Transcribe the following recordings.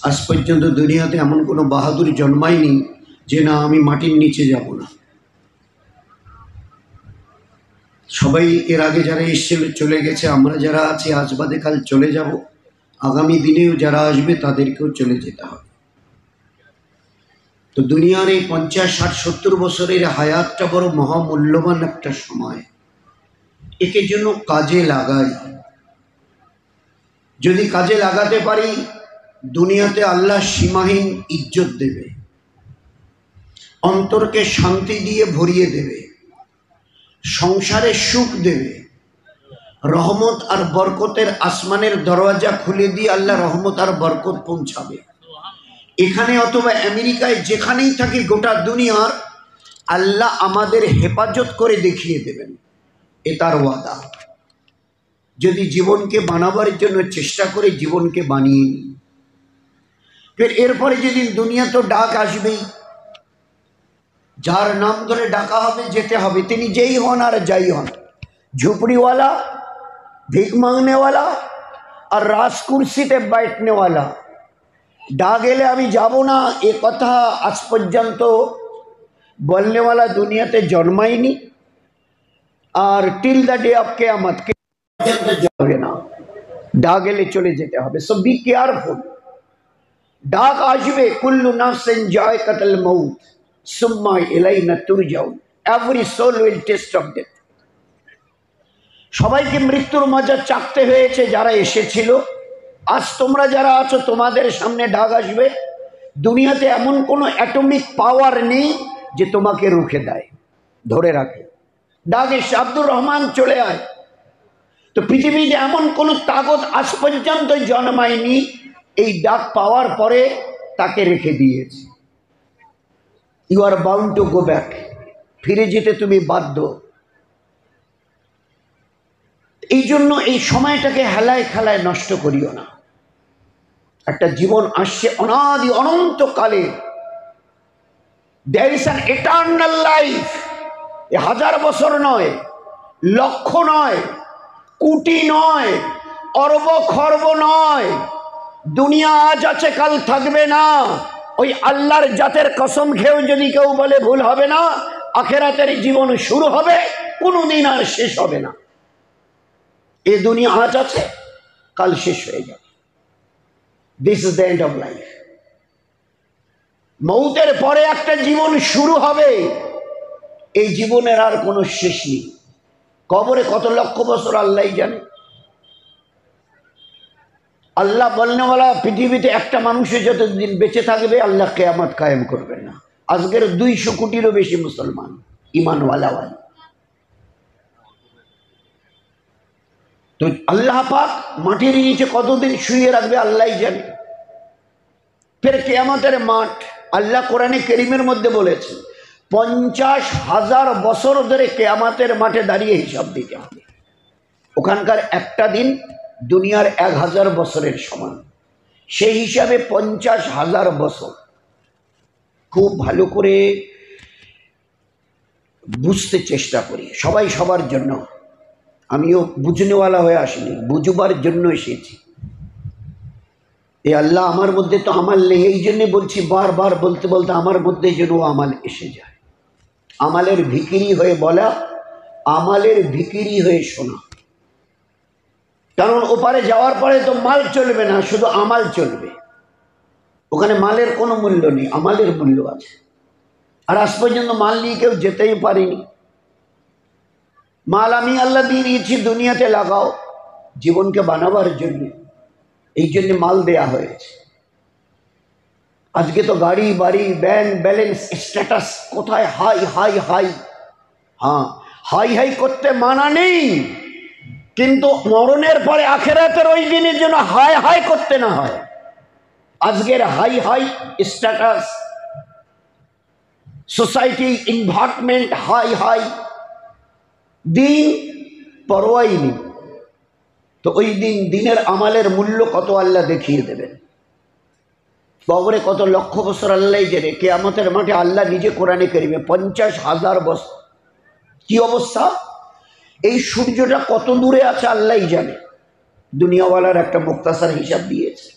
আজ পর্যন্ত দুনিয়াতে এমন কোনো বাহাদুর জন্মায়নি যে না আমি মাটির নিচে যাব না। সবাই এর আগে যারা এসেছিল চলে গেছে, আমরা যারা আছি আজ বাদে কাল চলে যাব, আগামী দিনেও যারা আসবে তাদেরকেও চলে যেতে হবে। তো দুনিয়ার এই 50, 60, 70 বছরের হায়াতটা বড় মহামূল্যবান একটা সময়। একে জন্য কাজে লাগাই। যদি কাজে লাগাতে পারি দুনিয়াতে আল্লাহ সীমাহীন ইজ্জত দেবে, অন্তরকে শান্তি দিয়ে ভরিয়ে দেবে, সংসারে সুখ দেবে, রহমত আর বরকতের আসমানের দরওয়াজা খুলে দিয়ে আল্লাহ রহমত আর বরকত পৌঁছাবে। এখানে অথবা আমেরিকায় যেখানেই থাকি গোটা দুনিয়ার আল্লাহ আমাদের হেফাজত করে দেখিয়ে দেবেন, এ তার ওয়াদা। যদি জীবনকে বানাবার জন্য চেষ্টা করে জীবনকে বানিয়ে নিই। ফের এরপরে যেদিন দুনিয়া তো ডাক আসবেই, যার নাম ধরে ডাকা হবে যেতে হবে, তিনি যেই হন আর যাই হন, ঝুপড়িওয়ালা, ভিক মাंगनेवाला আর রাজকুর্সিতে बैठनेवाला। ডাক এলে আমি যাব না এ কথা আজ পর্যন্ত বলনেওয়ালা দুনিয়াতে জন্মায়নি, আর টিল দ্য ডে অফ কিয়ামত যাবে না। ডাক এলে চলে যেতে হবে। So be careful. ডাক আসবে, কুল্লু নাফসিন যায়কাতুল মউত সুম্মা ইলাইনা তুরজাউন। Every soul will test of death. সবাইকে মৃত্যুর মজা চাকতে হয়েছে যারা এসেছিল। আজ তোমরা যারা আছো তোমাদের সামনে ডাক আসবে। দুনিয়াতে এমন কোনো অ্যাটমিক পাওয়ার নেই যে তোমাকে রুখে দেয়, ধরে রাখে। ডাক এসে আব্দুর রহমান চলে আয়। তো পৃথিবীতে এমন কোনো তাকত আজ পর্যন্ত জন্মায়নি এই ডাক পাওয়ার পরে তাকে রেখে দিয়েছে। You are bound to go back. ফিরে যেতে তুমি বাধ্য। এই জন্য এই সময়টাকে হেলায় খেলায় নষ্ট করিও না। একটা জীবন আসছে অনাদি অনন্তকালে। There is an eternal life. এ 1000 বছর নয়, লক্ষ নয়, কোটি নয়, অরব খর্ব নয়। দুনিয়া আজ আছে কাল থাকবে না। ওই আল্লাহর জাতের কসম খেয়েও যদি কেউ বলে ভুল হবে না। আখেরাতের জীবন শুরু হবে, কোনোদিন আর শেষ হবে না। এ দুনিয়া আজ আছে কাল শেষ হয়ে যাবে। This is the end of life. মৌতের পরে একটা জীবন শুরু হবে। এই জীবনের আর কোনো শেষ নেই। কবরে কত লক্ষ বছর আল্লাহই জানে। আল্লাহ বলনেওয়ালা পৃথিবীতে একটা মানুষের যতদিন বেঁচে থাকবে আল্লাহ কিয়ামত কায়েম করবেন না। আজকের 200 কোটিরও বেশি মুসলমান ইমানওয়ালা। তো আল্লাহ পাক মাটির নিচে কতদিন শুয়ে রাখবে আল্লাহই জানে। ফের কিয়ামতের মাঠ আল্লাহ কোরআনে কারীমের মধ্যে বলেছেন 50,000 বছর ধরে কিয়ামতের মাঠে দাঁড়িয়ে হিসাব দিতে হবে। ওখানকার একটা দিন দুনিয়ার 1000 বছরের সমান। সেই হিসাবে 50,000 বছর। খুব ভালো করে বুঝতে চেষ্টা করি। সবাই সবার জন্য। আমিও বুঝনেওয়ালা হয়ে আসিনি, বুঝবার জন্য এসেছি। এ আল্লাহ আমার মধ্যে তো আমাল নেই, এই জন্যে বলছি বারবার বলতে বলতে আমার মধ্যে যেন আমাল এসে যায়। আমালের ভিকিরি হয়ে বলা, আমালের ভিকিরি হয়ে শোনা। কারণ ওপারে যাওয়ার পরে তো মাল চলবে না, শুধু আমাল চলবে। ওখানে মালের কোনো মূল্য নেই, আমালের মূল্য আছে। আর আজ পর্যন্ত মাল নিয়ে কেউ যেতেই পারেনি। মাল আমি আল্লাহ দিয়ে দিয়েছি, দুনিয়াতে লাগাও জীবনকে বানাবার জন্য। এই জন্য মাল দেয়া হয়েছে। আজকে তো গাড়ি বাড়ি ব্যাংক ব্যালেন্স স্ট্যাটাস কোথায় হাই হাই হাই। হ্যাঁ, হাই হাই করতে মানা নেই, কিন্তু মরণের পরে আখেরাতের ওই দিনের জন্য হাই হাই করতে না হয়। আজকের high high status, society environment high high, দিন পরোয়াই নেই। তো ওই দিন দিনের আমালের মূল্য কত আল্লাহ দেখিয়ে দেবেন। কবরে কত লক্ষ বছর আল্লাহ জানে। কিয়ামতের মাঠে আল্লাহ নিজে কোরআনে কারীমে 50,000 বছর। কি অবস্থা? এই সূর্যটা কত দূরে আছে আল্লাহই জানে। দুনিয়াওয়ালার একটা মুক্তাসার হিসাব দিয়েছে।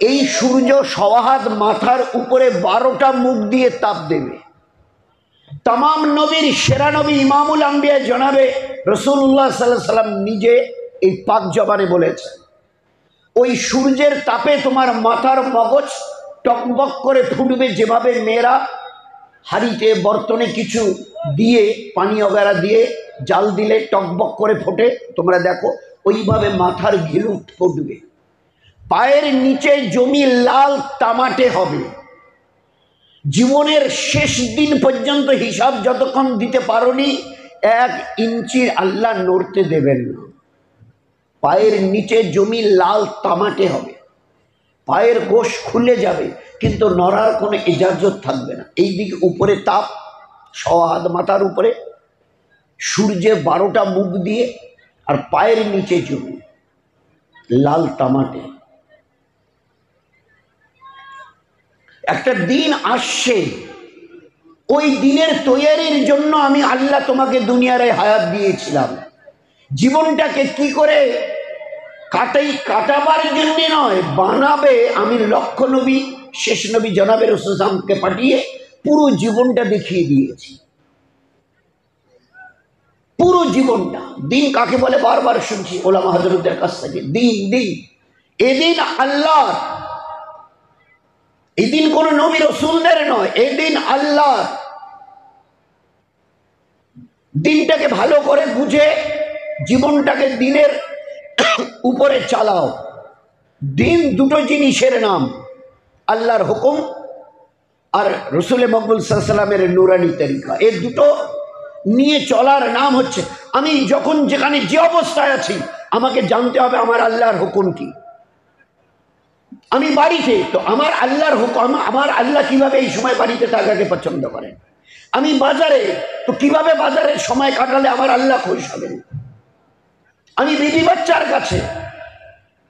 এই সূর্য সওয়াহাত মাথার উপরে 12টা মুখ দিয়ে তাপ দেবে। তামাম নবীর সেরা নবী ইমামুল আম্বিয়া জনাবে রাসূলুল্লাহ সাল্লাল্লাহু আলাইহি সাল্লাম নিজে এই পাক জবানে বলেছেন, ওই সূর্যের তাপে তোমার মাথার মগজ টকবক করে ফুটবে, যেভাবে মেয়েরা হাঁড়িতে বর্তনে কিছু দিয়ে পানি অগারা দিয়ে জাল দিলে টকবক করে ফোটে, তোমরা দেখো ওইভাবে মাথার ঘিলু ফুটবে। পায়ের নিচে জমি লাল তামাটে হবে। জীবনের শেষ দিন পর্যন্ত হিসাব যতক্ষণ দিতে পারোনি 1 ইঞ্চি আল্লাহ নড়তে দেবেন না। পায়ের নিচে জমি লাল তামাটে হবে, পায়ের কোষ খুলে যাবে, কিন্তু নড়ার কোনো ইজাজত থাকবে না। এই দিকে উপরে তাপ, সওয়াহাত মাথার উপরে, সূর্যে 12টা মুখ দিয়ে, আর পায়ের নিচে জমি লাল তামাটে। একটা দিন আসছে, ওই দিনের তৈরির জন্য আমি আল্লাহ তোমাকে দুনিয়ার হায়াত দিয়েছিলাম। জীবনটাকে কি করে কাটাবার জন্য নয়, বানাবে। আমি লক্ষ্য নবী, শেষ নবী জনাবে রাসূল সাল্লাল্লাহু পাঠিয়ে পুরো জীবনটা দেখিয়ে দিয়েছি। পুরো জীবনটা। দিন কাকে বলে বারবার শুনছি ওলামা হযরতদের কাছ থেকে, দিন দিন। এদিন আল্লাহ, এদিন কোন নবী রাসূলদের নয়, এদিন আল্লাহ। দিনটাকে ভালো করে বুঝে জীবনটাকে দিনের উপরে চালাও। দিন দুটো জিনিসের নাম, আল্লাহর হুকুম আর রসুল মকবুল সাল্লাল্লাহু আলাইহি ওয়াসাল্লামের নুরানি তরিকা। এই দুটো নিয়ে চলার নাম হচ্ছে, আমি যখন যেখানে যে অবস্থায় আছি আমাকে জানতে হবে আমার আল্লাহর হুকুম কি। আমি বাড়িতে, তো আমার আল্লাহর হুকুম, আমার আল্লাহ কিভাবে এই সময় বাড়িতে থাকাকে পছন্দ করেন। আমি বাজারে, তো কিভাবে বাজারের সময় কাটালে আমার আল্লাহ খুশি হবেন। আমি বিবি বাচ্চার কাছে,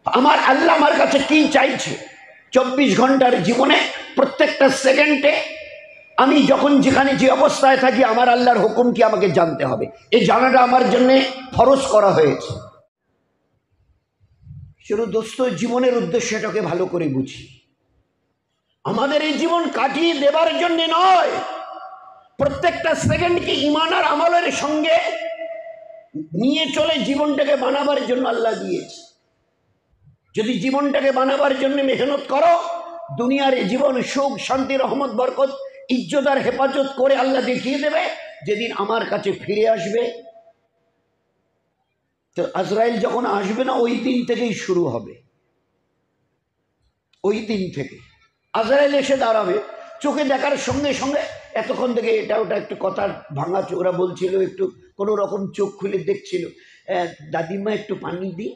আমার আল্লাহ আমার কাছে কি চাইছে। 24 ঘন্টার জীবনে প্রত্যেকটা সেকেন্ডে আমি যখন যেখানে যে অবস্থায় থাকি আমার আল্লাহর হুকুম কি আমাকে জানতে হবে। এই জানাটা আমার জন্য ফরজ করা হয়েছে। শুধু দোস্ত জীবনের উদ্দেশ্যটাকে ভালো করে বুঝি। আমাদের এই জীবন কাটিয়ে দেবার জন্য নয়, প্রত্যেকটা সেকেন্ডকে ঈমান আর আমলের সঙ্গে নিয়ে চলে জীবনটাকে বানাবার জন্য আল্লাহ দিয়েছে। যদি জীবনটাকে বানাবার জন্য মেহনত করো, দুনিয়ার জীবন সুখ শান্তি রহমত বরকত ইজ্জত আর হেফাজত করে আল্লাহ দেখিয়ে দেবে। যেদিন আমার কাছে ফিরে আসবে, তো আজরাইল যখন আসবে না, ওই দিন থেকেই শুরু হবে। ওই দিন থেকে আজরাইল এসে দাঁড়াবে, চোখে দেখার সঙ্গে সঙ্গে এতক্ষণ থেকে এটা ওটা একটু কথা ভাঙা চোরা বলছিল, একটু কোনো রকম চোখ খুলে দেখছিল, দাদিমা একটু পানি দিই,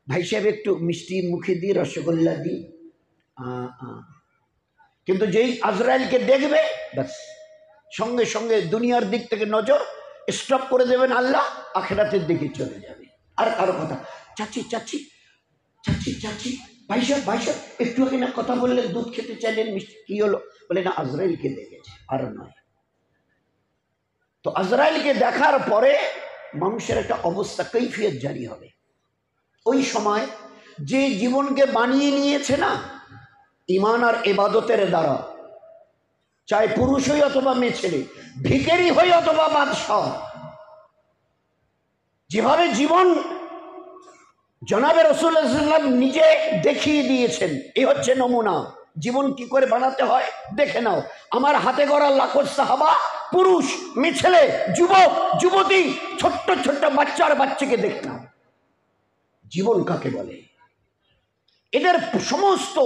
ভাই সাহেব একটু মিষ্টি মুখে দিই, রসগোল্লা দিই। কিন্তু যেই আজরাইলকে দেখবে, ব্যাস সঙ্গে সঙ্গে দুনিয়ার দিক থেকে নজর স্টপ করে দেবেন আল্লাহ, আখিরাতের দিকে চলে যাবে। আর কারো কথা, চাচি চাচি চাচি চাচি, ভাই সাহেব একটু আগে না কথা বললেন, দুধ খেতে চাইলেন, মিষ্টি, কি হলো? বলে না, আজরাইলকে দেখেছে। আর নয়। তো আজরাইলকে দেখার পরে মানুষের একটা অবস্থা, কৈফিয়ত জারি হবে। ওই সময় যে জীবনকে বানিয়ে নিয়েছে না ঈমান আর ইবাদতের দ্বারা, চাই পুরুষ হই অথবা মেয়ে ছেলে, ভিখারি হই অথবা বাদশাহ, যেভাবে জীবন জনাবে রাসূলুল্লাহ সাল্লাল্লাহু আলাইহি ওয়াসাল্লাম নিজে দেখিয়ে দিয়েছেন, এই হচ্ছে নমুনা। জীবন কি করে বানাতে হয় দেখে নাও। আমার হাতে গড়া লাখো সাহাবা, পুরুষ মেয়ে ছেলে, যুবক যুবতী, ছোট্ট ছোট্ট বাচ্চার বাচ্চাকে দেখে নাও। জীবন কাকে বলে? এদের সমস্ত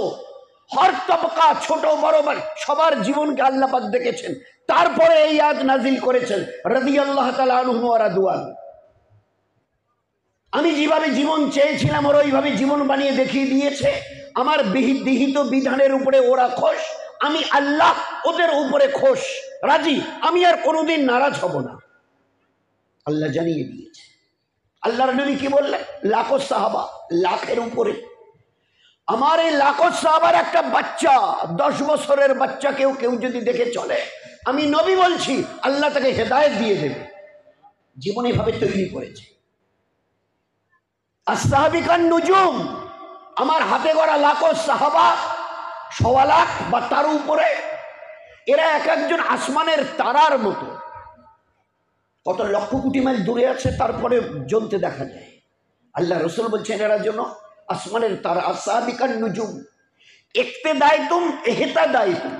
হর তবকা, ছোট বড় সবার জীবনকে আল্লাহ পাক দেখেছেন। তারপরে এই আয়াত নাজিল করেছেন, রাদিয়াল্লাহু তাআলা আনহু ওয়া রাদওয়ান। আমি যেভাবে জীবন চেয়েছিলাম ওরা ওইভাবে জীবন বানিয়ে দেখিয়ে দিয়েছে। আমার বিহিত বিধানের উপরে ওরা খুশ, আমি আল্লাহ ওদের উপরে খুশ, রাজি। আমি আর কোনোদিন নারাজ হব না, আল্লাহ জানিয়ে দিয়েছে। আল্লাহর নবী কি বললেন? লাখো সাহাবা, লাখের উপরে। আমার এই লাখো সাহাবার একটা বাচ্চা, 10 বছরের বাচ্চা কেউ যদি দেখে চলে, আমি নবী বলছি আল্লাহ তাকে হেদায়েত দিয়ে দেবে। জীবন এভাবে তৈরি করেছে। আসহাবিকান নুজুম, আমার হাতে গড়া লাখো সাহাবা, 1.25 লাখ বা তার উপরে, এরা এক একজন আসমানের তারার মতো, কত লক্ষ কোটি মাইল দূরে আছে, তারপরে জ্বলতে দেখা যায়। আল্লাহ রসুল বলছেন এরা জন্য আসমানের তারা, আসাবিকান নুজুম ইক্তেদায়তুম ইহতাদায়তুম,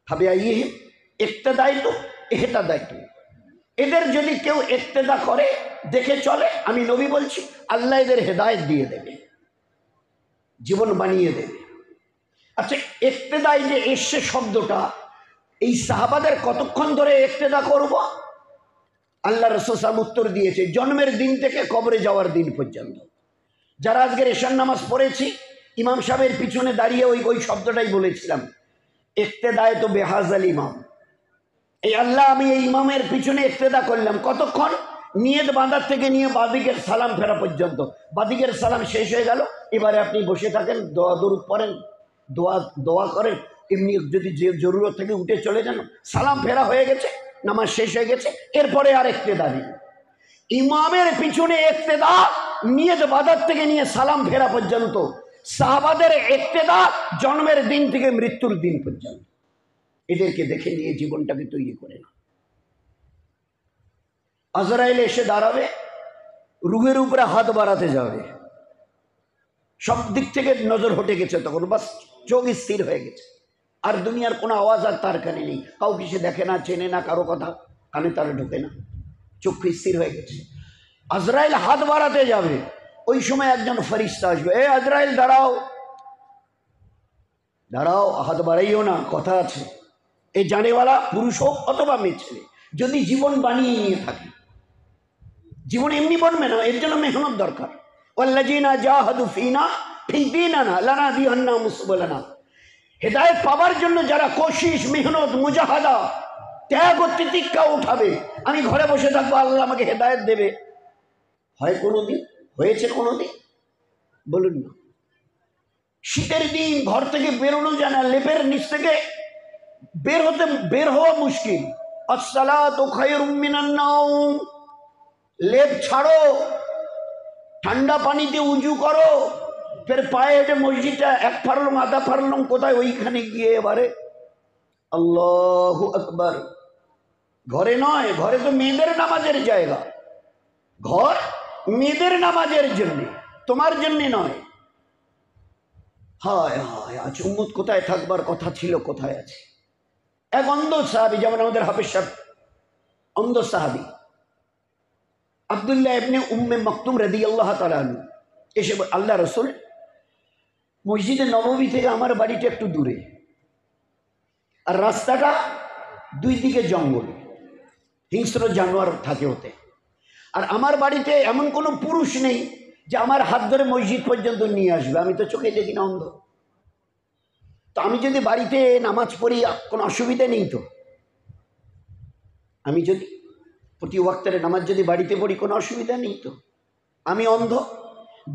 ভাবে আইয়ে ইক্তেদায়তুম ইহতাদায়তুম। এদের যদি কেউ ইক্তেদা করে, দেখে চলে, আমি নবী বলছি আল্লাহ এদের হেদায়েত দিয়ে দেবে, জীবন বানিয়ে দেবে। আচ্ছা, ইক্তেদায় যে এসছে শব্দটা, এই সাহাবাদের কতক্ষণ ধরে ইক্তেদা করব? আল্লাহ রাসূল সাল্লাল্লাহু আলাইহি ওয়াসাল্লাম উত্তর দিয়েছে, জন্মের দিন থেকে কবরে যাওয়ার দিন পর্যন্ত। যারা আজকের এশার নামাজ পড়েছি, ইমাম সাহেবের পিছনে দাঁড়িয়ে ওই শব্দটাই বলেছিলাম, ইক্তেদায় তো বেহাজাল ইমাম। এই আল্লাহ, আমি এই ইমামের পিছনে ইক্তেদা করলাম। কতক্ষণ? নিয়ত বাঁধার থেকে নিয়ে বাদিকের সালাম ফেরা পর্যন্ত। বাদিকের সালাম শেষ হয়ে গেল, এবারে আপনি বসে থাকেন, দোয়া দরুদ পড়েন, দোয়া করেন, এমনি যদি যে জরুরত থেকে উঠে চলে যান, সালাম ফেরা হয়ে গেছে, নামাজ শেষ হয়ে গেছে, এরপরে আর ইক্তেদা নেই। ইমামের পিছনে ইক্তেদা নিয়ত বাঁধার থেকে নিয়ে সালাম ফেরা পর্যন্ত। সাহাবাদের ইক্তেদা জন্মের দিন থেকে মৃত্যুর দিন পর্যন্ত। এদেরকে দেখে নিয়ে জীবনটাকে তৈরি করে না। আজরাইল এসে দাঁড়াবে, রুহের উপরে হাত বাড়াতে যাবে, সব দিক থেকে নজর হটে গেছে, তখন বাস চোখ স্থির হয়ে গেছে, আর দুনিয়ার কোনো আওয়াজ আর তার কানে নেই, কাউকে সে দেখে না, চেনে না, কারো কথা কানে তার ঢোকে না, চক্ষু স্থির হয়ে গেছে। আজরাইল হাত বাড়াতে যাবে, ওই সময় একজন ফেরেশতা আসবে, এ আজরাইল দাঁড়াও, দাঁড়াও, হাত বাড়াইও না, কথা আছে। এই জানেওয়ালা পুরুষ হোক অথবা মেয়ে ছেলে, যদি জীবন বানিয়ে নিয়ে থাকে, জীবন এমনি বনবে না, এর জন্য মেহনত দরকার। ওয়াল্লাযীনা জাহাদু ফীনা ফিদীনানা লানাহদিয়ান্নাহুম সুবুলানা। হেদায়েত পাওয়ার জন্য যারা কোশিশ, মেহনত, মুজাহাদা, ত্যাগ ও তিতিক্ষা উঠাবে, আমি ঘরে বসে থাকবো, আল্লাহ আমাকে হেদায়েত দেবে, হয় কোনোদিন? হয়েছে কোনোদিন? বলুন না। শীতের দিন ঘর থেকে বেরোনো যায় না, লেপের নিচ থেকে বের হওয়া মুশকিল। আসসালাতু খায়রুম মিনান নাওম, লেপ ছাড়ো, ঠান্ডা পানিতে উজু করো, ফের পায়ে হেঁটে মসজিদটা 1 ফারলং আধা ফারলং কোথায়, ওইখানে গিয়ে এবারে আল্লাহু আকবার। ঘরে নয়, ঘরে তো মেয়েদের নামাজের জায়গা, ঘর মেয়েদের নামাজের জন্য, তোমার জন্য নয়। হায় হায়, আজ উম্মত কোথায় থাকবার কথা ছিল, কোথায় আছে? এক অন্ধ সাহাবী, যেমন আমাদের হাফেজ সাহেব অন্ধ সাহাবী আব্দুল্লাহ ইবনে উম্মে মাকতুম রাদিয়াল্লাহু তাআলা আনহু এসে, আল্লাহ রাসূল, মসজিদে নববী থেকে আমার বাড়িটা একটু দূরে, আর রাস্তাটা 2 দিকে জঙ্গল, হিংস্র জানোয়ার থাকে ওতে, আর আমার বাড়িতে এমন কোনো পুরুষ নেই যে আমার হাত ধরে মসজিদ পর্যন্ত নিয়ে আসবে, আমি তো চোখে দেখি না, অন্ধ। তো আমি যদি বাড়িতে নামাজ পড়ি, কোনো অসুবিধা নেই তো? আমি যদি প্রতি ওয়াক্তের নামাজ যদি বাড়িতে পড়ি, কোনো অসুবিধা নেই তো? আমি অন্ধ,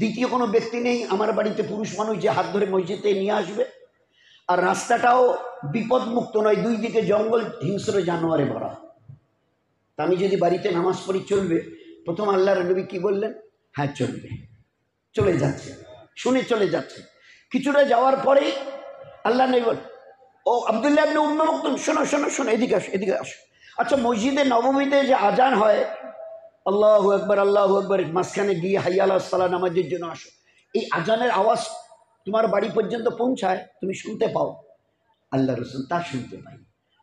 দ্বিতীয় কোনো ব্যক্তি নেই আমার বাড়িতে পুরুষ মানুষ যে হাত ধরে মসজিদে নিয়ে আসবে, আর রাস্তাটাও বিপদমুক্ত নয়, 2 দিকে জঙ্গল, হিংস্র জানোয়ারে ভরা। তা আমি যদি বাড়িতে নামাজ পড়ি, চলবে? প্রথম আল্লাহর নবী কি বললেন? হ্যাঁ চলবে। চলে যাচ্ছে, শুনে চলে যাচ্ছে। কিছুটা যাওয়ার পরেই আল্লাহ নবী বল, ও আব্দুল্লাহ ইবনে উম্মে মাকতুম, শোনো শোনো শোনো, এদিকে আসো, এদিকে আসো। আচ্ছা, মসজিদে নববীতে যে আজান হয়, আল্লাহু আকবার আল্লাহু আকবার, মাঝখানে গিয়ে হাইয়া আলাস সালাহ, নামাজের জন্য আসো, এই আজানের আওয়াজ তোমার বাড়ি পর্যন্ত পৌঁছায়, তুমি শুনতে পাও? আল্লাহ রাসূল তা শুনতে পাই।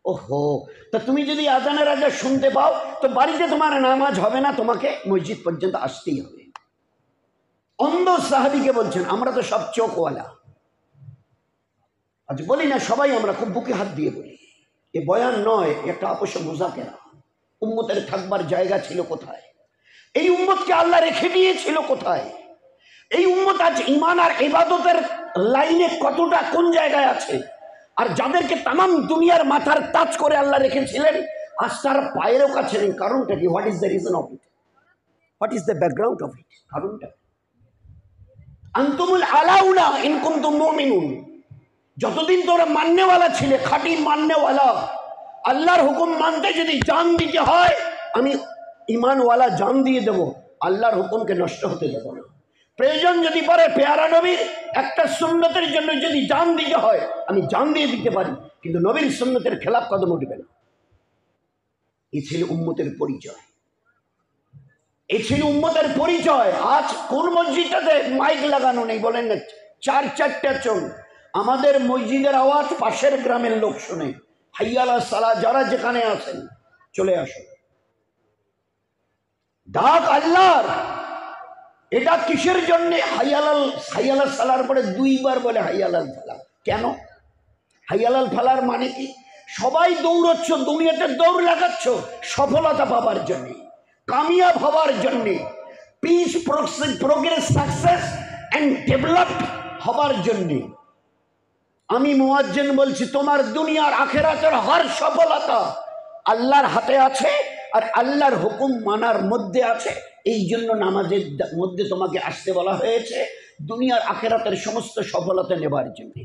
ওহো, তা তুমি যদি আজানের আওয়াজ শুনতে পাও, তো বাড়িতে তোমার নামাজ হবে না, তোমাকে মসজিদ পর্যন্ত আসতেই হবে। অন্ধ সাহাবীকে বলছেন, আমরা তো সব চোখওয়ালা, আজ বলি না সবাই, আমরা খুব বুকে হাত দিয়ে বলি, এ বয়ান নয়, একটা আপোষ মুযাকেরা। উম্মতের থাকবার জায়গা ছিল কোথায়? এই উম্মতকে আল্লাহ রেখে দিয়েছিল কোথায়? এই উম্মত আজ ঈমান আর ইবাদতের লাইনে কতটা কোন জায়গায় আছে? আর যাদেরকে তামাম দুনিয়ার মাথার তাজ করে আল্লাহ রেখেছিলেন, আজ তার পায়েরও কাছে নেই। কারণটা কি? What is the reason of it? What is the background of it? কারণটা, আনতুমুল আলাউনা ইন কুনতুম মুমিনুন, যতদিন তোরা মাননেওয়ালা ছিলে, খাঁটি মাননেওয়ালা, আল্লাহর হুকুম মানতে যদি জান দিতে হয়, আমি ইমানওয়ালা জান দিয়ে দেবো, আল্লাহর হুকুমকে নষ্ট হতে দেব না। প্রয়োজন যদি পড়ে পেয়ারা নবীর একটা সুন্নতের জন্য যদি জান দিতে হয় আমি জান দিয়ে দিতে পারি, কিন্তু নবীর সুন্নতের খেলাফ কদম উঠবে না। এই ছিল উম্মতের পরিচয়, এই ছিল উম্মতের পরিচয়। আজ কোন মসজিদটাতে মাইক লাগানো নেই বলেন না, 4-4টা চোখ। আমাদের মসজিদের আওয়াজ পাশের গ্রামের লোক শুনে। হাইয়া আলাস সালাহ, যারা যেখানে আছেন চলে আসুন। ডাক আল্লাহর, এটা কিসের জন্য? হাইয়ালাল সালার পরে 2 বার বলে হাইয়ালাল ফালাহ। কেন? হাইয়ালাল ফালার মানে কি? সবাই দৌড়চ্ছ, দুনিয়াতে দৌড় লাগাচ্ছ সফলতা পাবার জন্যে, কামিয়াব হবার জন্যে, piece, progress, success and developed হবার জন্যে। আমি মুয়াজ্জিন বলছি, তোমার দুনিয়ার আখেরাতের হর সফলতা আল্লাহর হাতে আছে আর আল্লাহর হুকুম মানার মধ্যে আছে। এই জন্য নামাজের মধ্যে তোমাকে আসতে বলা হয়েছে, দুনিয়ার আখেরাতের সমস্ত সফলতা নেবার জন্য।